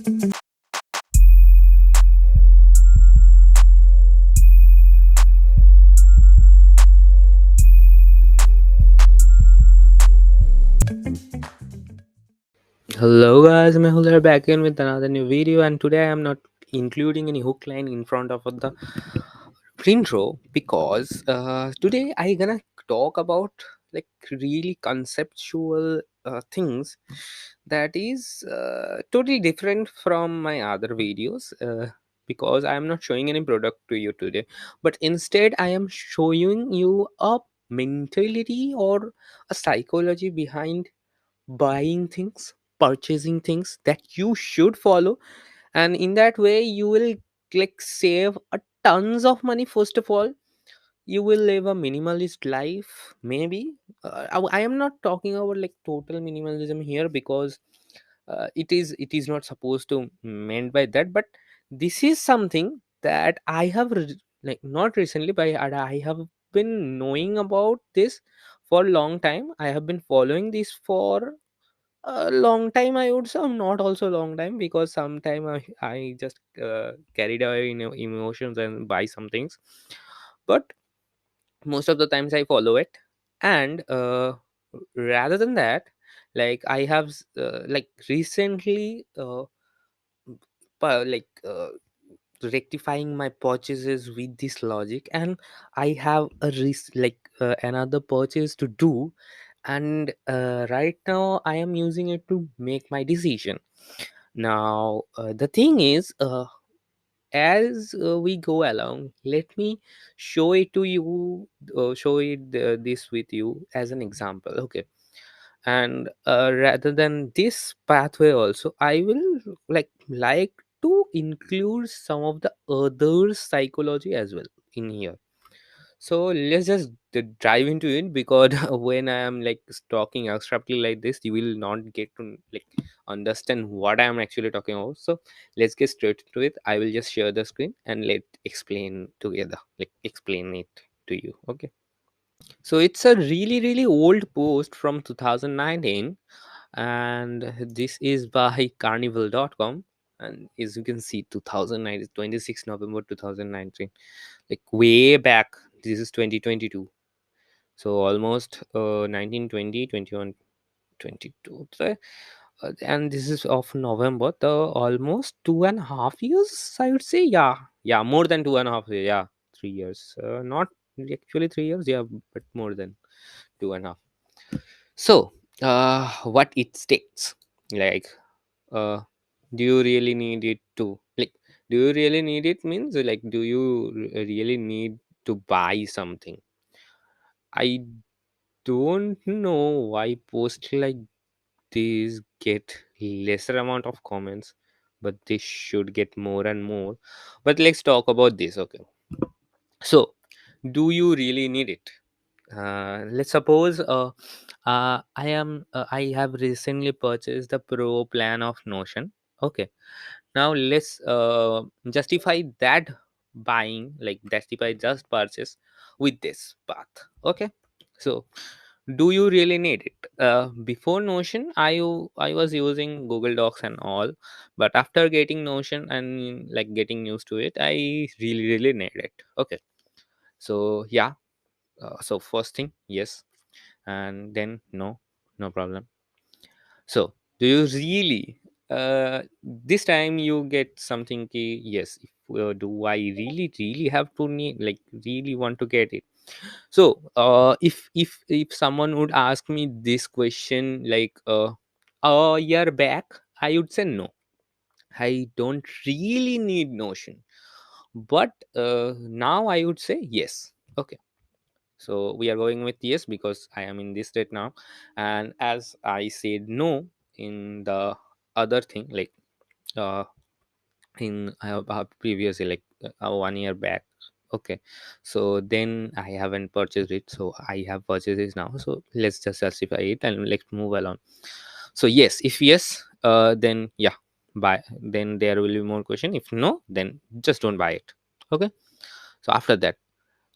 Hello guys, Mehul here back in with another new video, and today I am not including any hook line in front of the intro because today I gonna talk about like really conceptual things that is totally different from my other videos. Because I am not showing any product to you today, but instead I am showing you a mentality or a psychology behind buying things, purchasing things that you should follow, and in that way you will like save a tons of money. First of all, you will live a minimalist life, maybe. I am not talking about like total minimalism here, because it is not supposed to meant by that, but this is something that I have like not recently, but I have been knowing about this for a long time. I have been following this for a long time, I would say. Not also long time, because sometime I just carried away in emotions and buy some things, but most of the times I follow it. And rather than that, like I have like recently like rectifying my purchases with this logic, and I have a like another purchase to do. And right now I am using it to make my decision. Now the thing is, as we go along, let me show it to you, show it this with you as an example, okay? And rather than this pathway also, I will like to include some of the other psychology as well in here. So let's just dive into it, because when I am like talking abstractly like this, you will not get to like understand what I am actually talking about. So let's get straight to it. I will just share the screen and let explain together, like explain it to you, okay? So it's a really old post from 2019, and this is by carnival.com. And as you can see, 2009, 26 November 2019, like way back. This is 2022, so almost 19, 20, 21, 22. So, and this is of November, the almost 2.5 years, I would say. Yeah, more than 2.5 years. Yeah, 3 years, not actually 3 years, yeah, but more than 2.5. So what it states, like, uh do you really need it to, like, do you really need it means, like, do you really need to buy something? I don't know why posts like these get lesser amount of comments, but they should get more and more. But let's talk about this, okay? So, do you really need it? Let's suppose I have recently purchased the pro plan of Notion, okay? Now let's justify that buying, like justify just purchase with this path, okay? So do you really need it? Before Notion, I was using Google Docs and all, but after getting Notion and like getting used to it, I really need it, okay? So yeah, so first thing, yes, and then no, no problem. So do you really, this time you get something ki, yes, if, do I really have to need, like really want to get it? So if someone would ask me this question like a year back, I would say no, I don't really need Notion. But now I would say yes, okay. So we are going with yes, because I am in this state now. And as I said no in the other thing, like uh in previously, like 1 year back, okay, so then I haven't purchased it, so I have purchased it now. So let's just justify it and let's move along. So yes, if yes, then yeah, buy. Then there will be more question. If no, then just don't buy it, okay? So after that,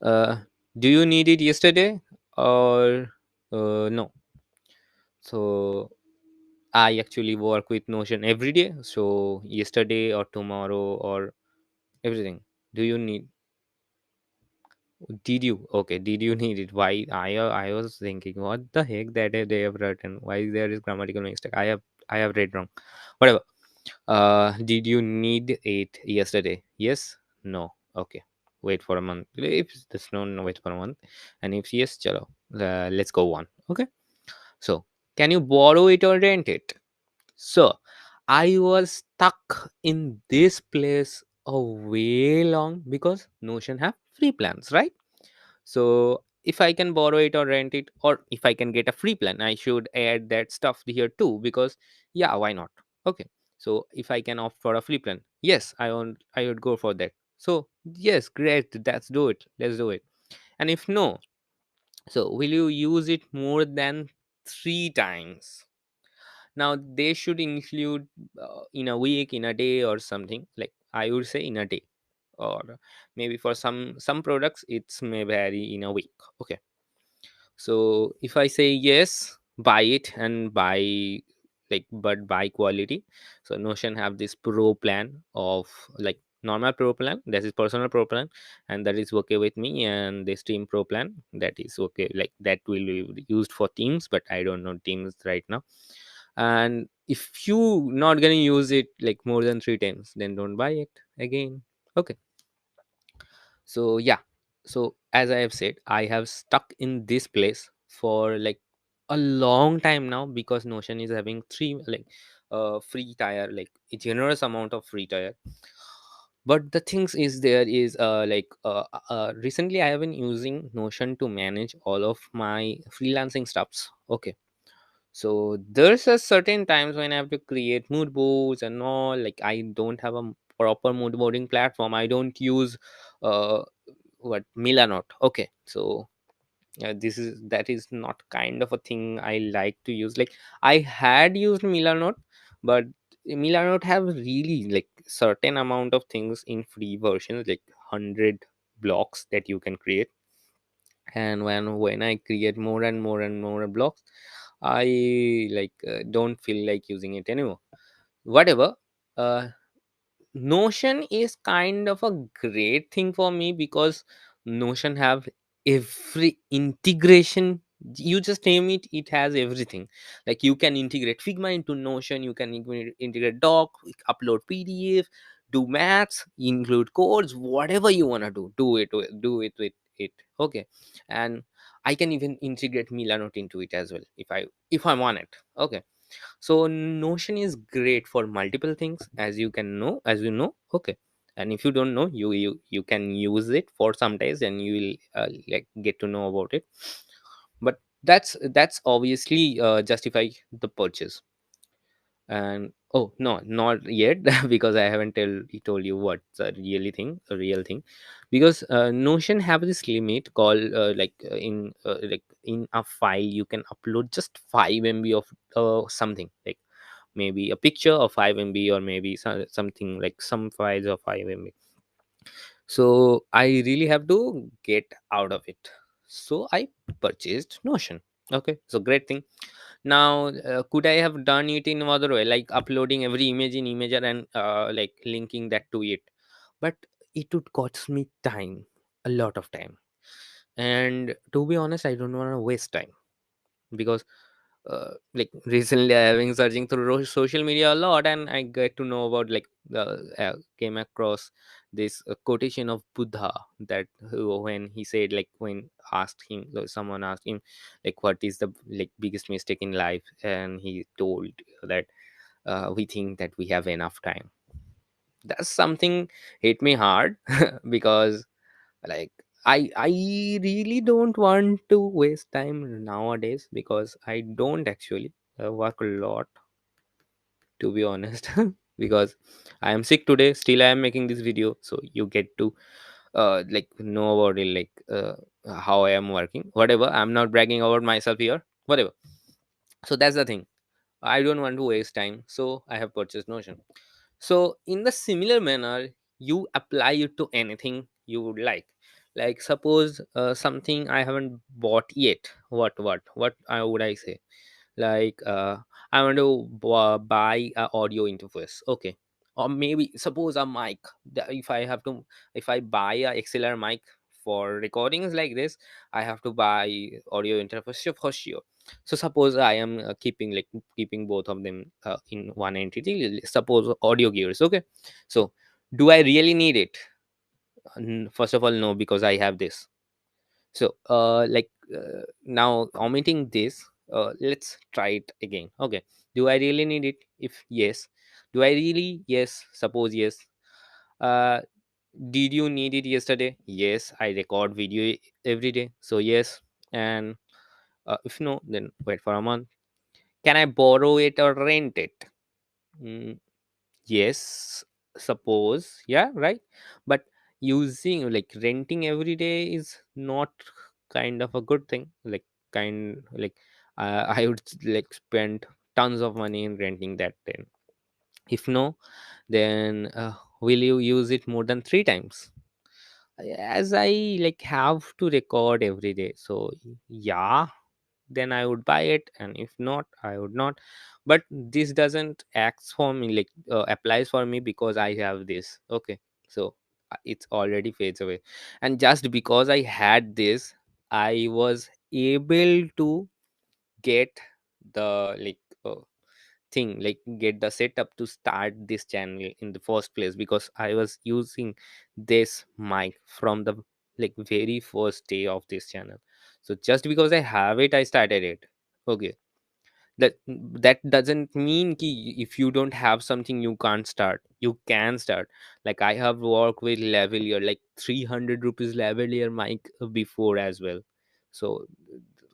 uh do you need it yesterday or no? So I actually work with Notion every day. So yesterday or tomorrow or everything. Do you need? Did you? Okay. Did you need it? Why? I was thinking, what the heck that they have written? Why there is grammatical mistake? I have read wrong. Whatever. Did you need it yesterday? Yes. No. Okay. Wait for a month. If there's no, no, wait for a month. And if yes, chalo. Let's go on. Okay. So, can you borrow it or rent it? So, I was stuck in this place a way long because Notion have free plans, right? So, if I can borrow it or rent it, or if I can get a free plan, I should add that stuff here too because, yeah, why not? Okay. So, if I can opt for a free plan, yes, I would go for that. So, yes, great. Let's do it. Let's do it. And if no, so will you use it more than 3 times? Now they should include in a week, in a day, or something. Like I would say in a day, or maybe for some products it's may vary in a week. Okay. So if I say yes, buy it and buy, like, but buy quality. So Notion have this pro plan of, like, normal pro plan, that is personal pro plan, and that is okay with me, and this team pro plan, that is okay, like that will be used for teams, but I don't know teams right now. And if you not gonna use it like more than 3 times, then don't buy it again. Okay. So yeah, so as I have said, I have stuck in this place for like a long time now because Notion is having three, like, free tire, like a generous amount of free tire. But the things is, there is recently I have been using Notion to manage all of my freelancing stuffs. Okay. So there's a certain times when I have to create mood boards and all. Like I don't have a proper mood boarding platform. I don't use uh what Milanote. Okay. So this is, that is not kind of a thing I like to use. Like I had used Milanote, but Milanote have really like certain amount of things in free versions, like 100 blocks that you can create. And when I create more and more and more blocks, I don't feel like using it anymore. Whatever. uh Notion is kind of a great thing for me because Notion have every integration. You just name it, it has everything. Like you can integrate Figma into Notion, you can integrate Doc, upload PDF, do maths, include codes, whatever you want to do it with it. Okay. And I can even integrate Milanote into it as well if I want it. Okay. So Notion is great for multiple things, as you can know, as you know. Okay. And if you don't know, you can use it for some days and you will like get to know about it. But that's obviously justify the purchase. And oh no, not yet because I haven't told you what's a real thing. Because Notion have this limit called like in a file you can upload just 5 MB of something, like maybe a picture of 5 MB, or maybe something like some files of 5 MB. So I really have to get out of it, so I purchased Notion. Okay, so great thing. Now could I have done it in other way, like uploading every image in imager and like linking that to it? But it would cost me time, a lot of time. And to be honest, I don't want to waste time because like recently I have been searching through social media a lot, and I get to know about, like, the came across this quotation of Buddha, that when he said, like, when asked him, someone asked him, like, what is the, like, biggest mistake in life, and he told that we think that we have enough time. That's something hit me hard because, like, I really don't want to waste time nowadays because I don't actually work a lot, to be honest. Because I am sick today, still I am making this video, so you get to like know about it, like how I am working. Whatever, I'm not bragging about myself here. Whatever. So that's the thing, I don't want to waste time, so I have purchased Notion. So in the similar manner, you apply it to anything you would like. Like suppose something I haven't bought yet. What would I say? Like I want to buy a audio interface. Okay. Or maybe suppose a mic. If I have to, if I buy a XLR mic for recordings like this, I have to buy audio interface for sure. So suppose I am keeping both of them in one entity. Suppose audio gears. Okay. So do I really need it? First of all, no, because I have this. So now omitting this, let's try it again. Okay, do I really need it? If yes, do I really? Yes, suppose yes. uh did you need it yesterday? Yes, I record video every day, so yes. And if no, then wait for a month. Can I borrow it or rent it? Mm, yes, suppose, yeah, right. But using like renting every day is not kind of a good thing. Like kind like I would like spend tons of money in renting that thing. If no, then will you use it more than 3 times? As I like have to record every day, so yeah, then I would buy it, and if not, I would not. But this doesn't acts for me, like applies for me because I have this. Okay, so it's already fades away, and just because I had this, I was able to get the thing, like get the setup to start this channel in the first place, because I was using this mic from the like very first day of this channel. So just because I have it, I started it. Okay, that doesn't mean ki if you don't have something you can't start. You can start. Like I have worked with lavalier, like 300 rupees lavalier mic before as well. So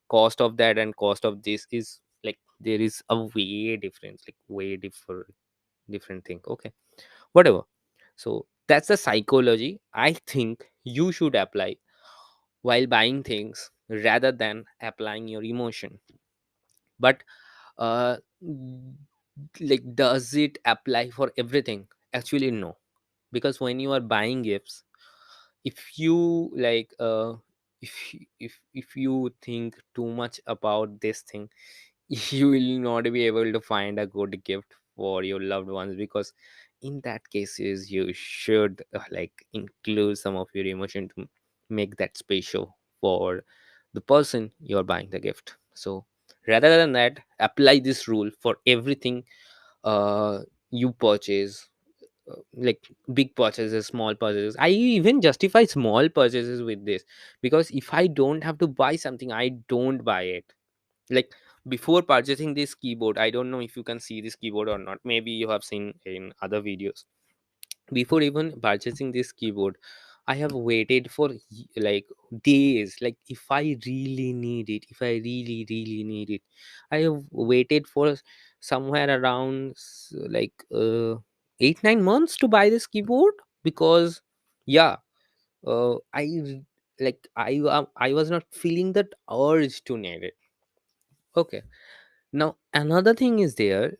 cost of that and cost of this is like there is a way difference, like way different thing. Okay, whatever. So that's the psychology I think you should apply while buying things rather than applying your emotion. But uh like does it apply for everything? Actually no, because when you are buying gifts, if you if you think too much about this thing, you will not be able to find a good gift for your loved ones, because in that cases you should include some of your emotion to make that special for the person you're buying the gift. So rather than that, apply this rule for everything you purchase, like big purchases, small purchases. I even justify small purchases with this, because if I don't have to buy something, I don't buy it. Like before purchasing this keyboard, I don't know if you can see this keyboard or not, maybe you have seen in other videos. Before even purchasing this keyboard, I have waited for days. Like if I really need it, if I really need it, I have waited for somewhere around 8 9 months to buy this keyboard. Because yeah, I was not feeling that urge to need it. Okay, now another thing is there.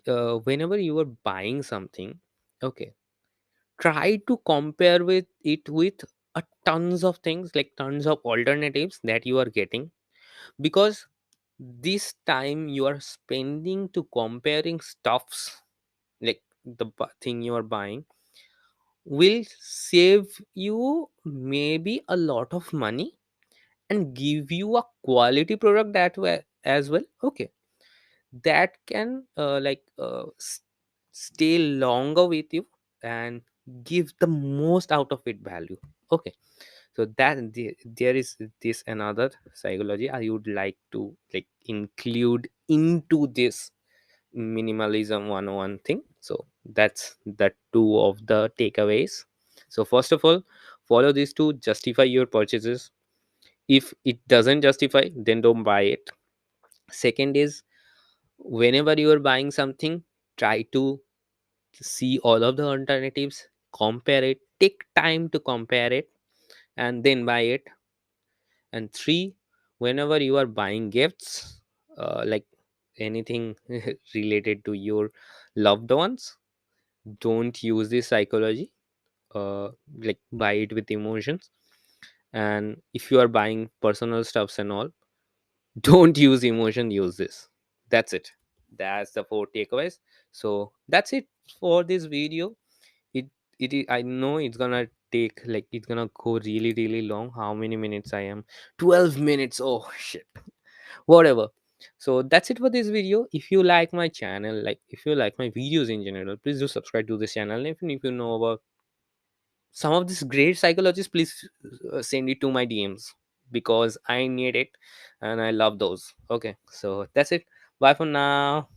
Whenever you are buying something, okay, try to compare with it with a tons of things, like tons of alternatives that you are getting. Because this time you are spending to comparing stuffs, like thing you are buying will save you maybe a lot of money and give you a quality product that way as well. Okay, that can stay longer with you and give the most out of it value. Okay, so there is this another psychology I would like to include into this minimalism 101 thing. So that's the two of the takeaways. So first of all, follow these to justify your purchases. If it doesn't justify, then don't buy it. Second is, whenever you are buying something, try to see all of the alternatives, compare it, take time to compare it, and then buy it. And three, whenever you are buying gifts, like anything related to your loved ones, don't use this psychology. Buy it with emotions. And if you are buying personal stuffs and all, don't use emotion, use this. That's it. That's the four takeaways. So that's it for this video. it I know it's gonna take, like, it's gonna go really really long. How many minutes I am? 12 minutes. Oh shit. Whatever. So that's it for this video. If you like my channel, like if you like my videos in general, please do subscribe to this channel. Even if you know about some of this great psychologists, please send it to my DMs, because I need it and I love those. Okay, so that's it. Bye for now.